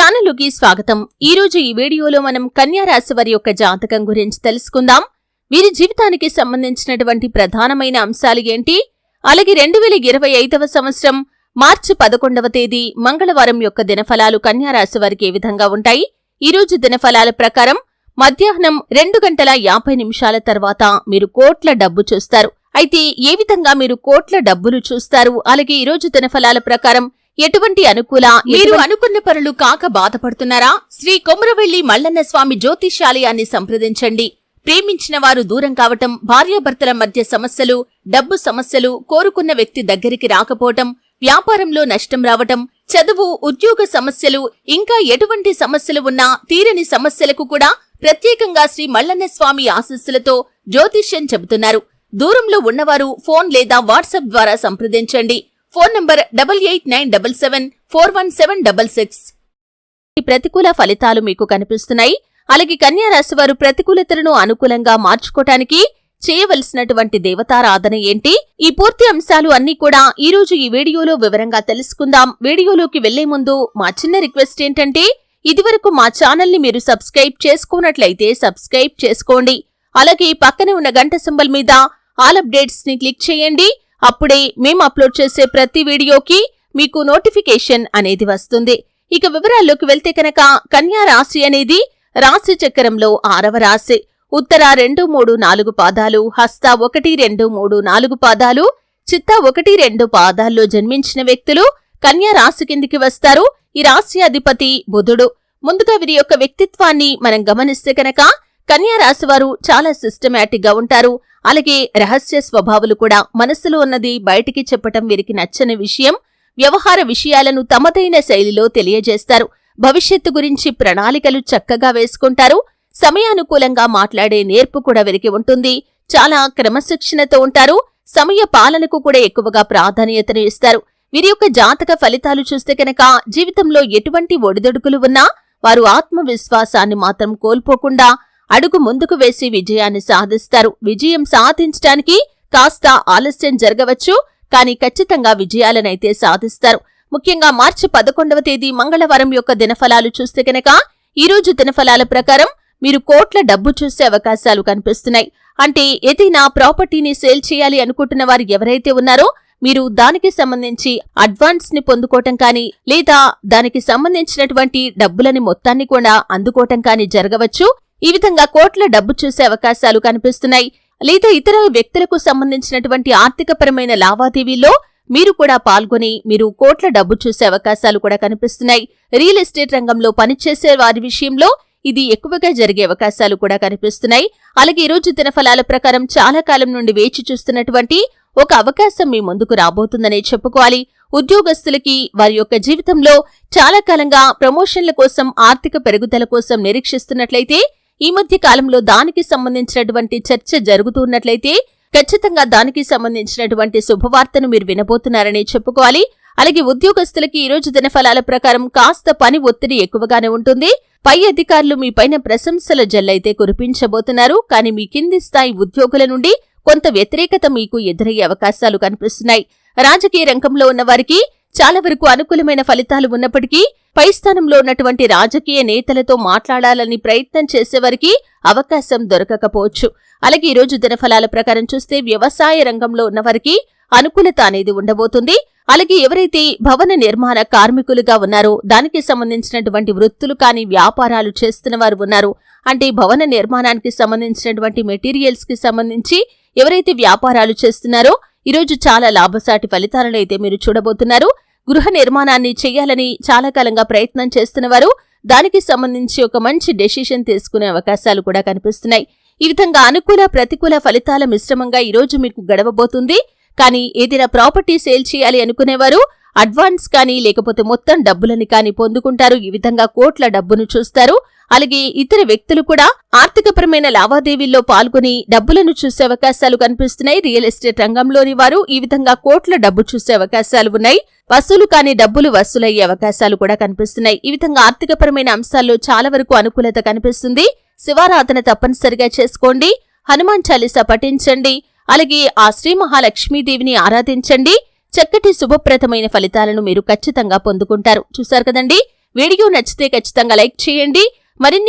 ఛానలుకి స్వాగతం। ఈ రోజు ఈ వీడియోలో మనం కన్యా రాశి వారి యొక్క జాతకం గురించి తెలుసుకుందాం। వీరి జీవితానికి సంబంధించినటువంటి ప్రధానమైన అంశాలు ఏంటి, అలాగే 2025వ సంవత్సరం మార్చి 11వ తేదీ మంగళవారం యొక్క దినఫలాలు కన్యా రాశి వారికి ఏ విధంగా ఉంటాయి। ఈ రోజు దినఫలాల ప్రకారం మధ్యాహ్నం 2:50 తర్వాత మీరు కోట్ల డబ్బు చూస్తారు। అయితే ఏ విధంగా మీరు కోట్ల డబ్బులు చూస్తారు, అలాగే ఈ రోజు దినఫలాల ప్రకారం ఎటువంటి అనుకూల మీరు అనుకున్న పనులు కాక బాధపడుతున్నారా? శ్రీ కొమరవెల్లి మల్లన్న స్వామి జ్యోతిష్యాలయాన్ని సంప్రదించండి। ప్రేమించిన వారు దూరం కావటం, భార్యాభర్తల మధ్య సమస్యలు, డబ్బు సమస్యలు, కోరుకున్న వ్యక్తి దగ్గరికి రాకపోవటం, వ్యాపారంలో నష్టం రావటం, చదువు, ఉద్యోగ సమస్యలు, ఇంకా ఎటువంటి సమస్యలు ఉన్నా తీరని సమస్యలకు కూడా ప్రత్యేకంగా శ్రీ మల్లన్న స్వామి ఆశీస్సులతో జ్యోతిష్యం చెబుతున్నారు। దూరంలో ఉన్నవారు ఫోన్ లేదా వాట్సాప్ ద్వారా సంప్రదించండి। Phone number 8897741766। ప్రతికూల ఫలితాలు మీకు కనిపిస్తున్నాయి। అలాగే కన్యా రాశి వారు ప్రతికూలతలను అనుకూలంగా మార్చుకోవటానికి చేయవలసినటువంటి దేవతారాధన ఏంటి, ఈ పూర్తి అంశాలు అన్నీ కూడా ఈ రోజు ఈ వీడియోలో వివరంగా తెలుసుకుందాం। వీడియోలోకి వెళ్లే ముందు మా చిన్న రిక్వెస్ట్ ఏంటంటే, ఇదివరకు మా ఛానల్ ని మీరు సబ్స్క్రైబ్ చేసుకున్నట్లయితే సబ్స్క్రైబ్ చేసుకోండి। అలాగే పక్కనే ఉన్న గంట సింబల్ మీద ఆల్ అప్డేట్స్ ని క్లిక్ చేయండి। అప్పుడే మేము అప్లోడ్ చేసే ప్రతి వీడియోకి మీకు నోటిఫికేషన్ అనేది వస్తుంది। ఇక వివరాల్లోకి వెళ్తే కనుక కన్యా రాశి అనేది రాశి చక్రంలో 6వ రాశి। ఉత్తర 2, 3, 4 పాదాలు, హస్త 1, 2, 3, 4 పాదాలు, చిత్త 1, 2 పాదాల్లో జన్మించిన వ్యక్తులు కన్యా రాశి కిందికి వస్తారు। ఈ రాశి అధిపతి బుధుడు। ముందుగా వీరి యొక్క వ్యక్తిత్వాన్ని మనం గమనిస్తే కనుక కన్యా రాశి వారు చాలా సిస్టమాటిక్ గా ఉంటారు। అలాగే రహస్య స్వభావాలు కూడా, మనసులో ఉన్నది బయటికి చెప్పటం వీరికి నచ్చని విషయం। వ్యవహార విషయాలను తమదైన శైలిలో తెలియజేస్తారు। భవిష్యత్తు గురించి ప్రణాళికలు చక్కగా వేసుకుంటారు। సమయానుకూలంగా మాట్లాడే నేర్పు కూడా వీరికి ఉంటుంది। చాలా క్రమశిక్షణతో ఉంటారు। సమయ పాలనకు కూడా ఎక్కువగా ప్రాధాన్యతను ఇస్తారు। వీరి యొక్క జాతక ఫలితాలు చూస్తే కనుక జీవితంలో ఎటువంటి ఒడిదొడుకులు ఉన్నా వారు ఆత్మవిశ్వాసాన్ని మాత్రం కోల్పోకుండా అడుగు ముందుకు వేసి విజయాన్ని సాధిస్తారు। విజయం సాధించడానికి కాస్త ఆలస్యం జరగవచ్చు, కానీ ఖచ్చితంగా విజయాలనైతే సాధిస్తారు। ముఖ్యంగా మార్చి 11వ తేదీ మంగళవారం యొక్క దినఫలాలు చూస్తే కనుక ఈ రోజు దినఫలాల ప్రకారం మీరు కోట్ల డబ్బు చూసే అవకాశాలు కనిపిస్తున్నాయి। అంటే ఏదైనా ప్రాపర్టీని సేల్ చేయాలి అనుకుంటున్న వారు ఎవరైతే ఉన్నారో మీరు దానికి సంబంధించి అడ్వాన్స్ ని పొందుకోవటం కానీ, లేదా దానికి సంబంధించినటువంటి డబ్బులని మొత్తాన్ని కూడా అందుకోవటం కానీ జరగవచ్చు। ఈ విధంగా కోట్ల డబ్బు చూసే అవకాశాలు కనిపిస్తున్నాయి। లేదా ఇతర వ్యక్తులకు సంబంధించినటువంటి ఆర్థికపరమైన లావాదేవీల్లో మీరు కూడా పాల్గొని మీరు కోట్ల డబ్బు చూసే అవకాశాలు కూడా కనిపిస్తున్నాయి। రియల్ ఎస్టేట్ రంగంలో పనిచేసే వారి విషయంలో ఇది ఎక్కువగా జరిగే అవకాశాలు కూడా కనిపిస్తున్నాయి। అలాగే ఈ రోజు దినఫలాల ప్రకారం చాలా కాలం నుండి వేచి చూస్తున్నటువంటి ఒక అవకాశం మీ ముందుకు రాబోతుందనే చెప్పుకోవాలి। ఉద్యోగస్తులకి వారి యొక్క జీవితంలో చాలా కాలంగా ప్రమోషన్ల కోసం, ఆర్థిక పెరుగుదల కోసం నిరీక్షిస్తున్నట్లయితే ఈ మధ్య కాలంలో దానికి సంబంధించినటువంటి చర్చ జరుగుతున్నట్లయితే ఖచ్చితంగా దానికి సంబంధించినటువంటి శుభవార్తను మీరు వినబోతున్నారని చెప్పుకోవాలి। అలాగే ఉద్యోగస్తులకి ఈ రోజు దినఫలాల ప్రకారం కాస్త పని ఒత్తిడి ఎక్కువగానే ఉంటుంది। పై అధికారులు మీ పైన ప్రశంసల జల్లైతే కురిపించబోతున్నారు, కానీ మీ కింది స్థాయి ఉద్యోగుల నుండి కొంత వ్యతిరేకత మీకు ఎదురయ్యే అవకాశాలు కనిపిస్తున్నాయి। రాజకీయ రంగంలో ఉన్న వారికి చాలా వరకు అనుకూలమైన ఫలితాలు ఉన్నప్పటికీ పై స్థానంలో ఉన్నటువంటి రాజకీయ నేతలతో మాట్లాడాలని ప్రయత్నం చేసేవారికి అవకాశం దొరకకపోవచ్చు। అలాగే ఈ రోజు దినఫలాల ప్రకారం చూస్తే వ్యవసాయ రంగంలో ఉన్నవారికి అనుకూలత అనేది ఉండబోతుంది। అలాగే ఎవరైతే భవన నిర్మాణ కార్మికులుగా ఉన్నారో, దానికి సంబంధించినటువంటి వృత్తులు కానీ వ్యాపారాలు చేస్తున్న వారు ఉన్నారు, అంటే భవన నిర్మాణానికి సంబంధించినటువంటి మెటీరియల్స్ కి సంబంధించి ఎవరైతే వ్యాపారాలు చేస్తున్నారో ఈరోజు చాలా లాభసాటి ఫలితాలను అయితే మీరు చూడబోతున్నారు। గృహ నిర్మాణాన్ని చేయాలని చాలా కాలంగా ప్రయత్నం చేస్తున్నవారు దానికి సంబంధించి ఒక మంచి డెసిషన్ తీసుకునే అవకాశాలు కూడా కనిపిస్తున్నాయి। ఈ విధంగా అనుకూల ప్రతికూల ఫలితాల మిశ్రమంగా ఈరోజు మీకు గడవబోతుంది। కానీ ఏదైనా ప్రాపర్టీ సేల్ చేయాలి అనుకునేవారు అడ్వాన్స్ కానీ లేకపోతే మొత్తం డబ్బులని కానీ పొందుకుంటారు। ఈ విధంగా కోట్ల డబ్బును చూస్తారు। అలాగే ఇతర వ్యక్తులు కూడా ఆర్థికపరమైన లావాదేవీల్లో పాల్గొని డబ్బులను చూసే అవకాశాలు కనిపిస్తున్నాయి। రియల్ ఎస్టేట్ రంగంలోని వారు ఈ విధంగా కోట్ల డబ్బు చూసే అవకాశాలు ఉన్నాయి। వసూలు కాని డబ్బులు వసూలయ్యే అవకాశాలు కూడా కనిపిస్తున్నాయి। ఈ విధంగా ఆర్థికపరమైన అంశాల్లో చాలా వరకు అనుకూలత కనిపిస్తుంది। శివారాధన తప్పనిసరిగా చేసుకోండి, హనుమాన్ చాలీసా పఠించండి, అలాగే ఆ శ్రీ మహాలక్ష్మీదేవిని ఆరాధించండి। చక్కటి శుభప్రదమైన ఫలితాలను మీరు ఖచ్చితంగా పొందుకుంటారు। చూశారు కదండి, వీడియో నచ్చితే ఖచ్చితంగా లైక్ చేయండి. మరిన్ని